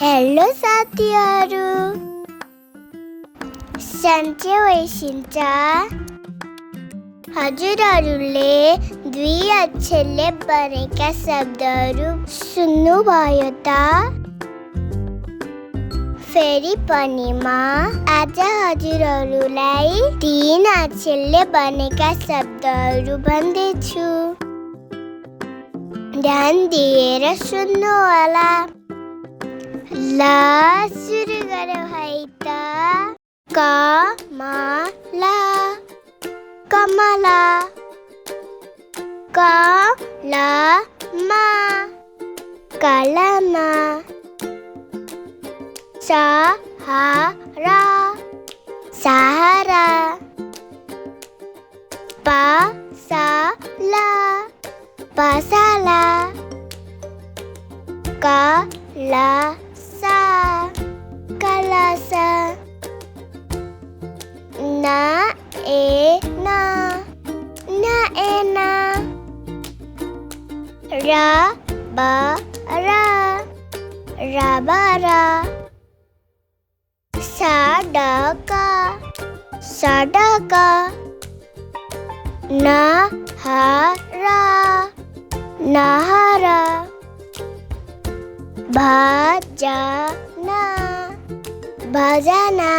Hello साथीहरू, सन्चै होइसिन्छ। हजुरहरूले दुई अक्षरले बनेका शब्दहरू सुन्नुभयो त? फेरि पनि म आज हजुरहरूलाई तीन अक्षरले बनेका शब्दहरू भन्दैछु। ध्यान दिएर सुन्नु होला। ल सुरु गरौँ है त। कमला कमला, कलमा कलमा, सहारा सहारा, पसला पसला, कलसा कलसा, नाएना नाएना, रबरा रबरा, सडका सडका, नहरा नहरा, भजना भजना,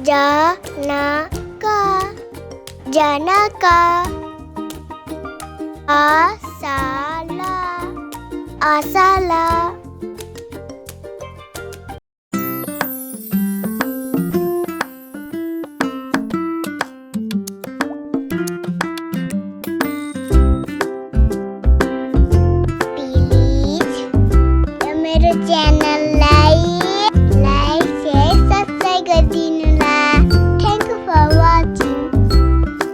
जनका जनका, असला असला। प्लीज मेरो च्यानललाई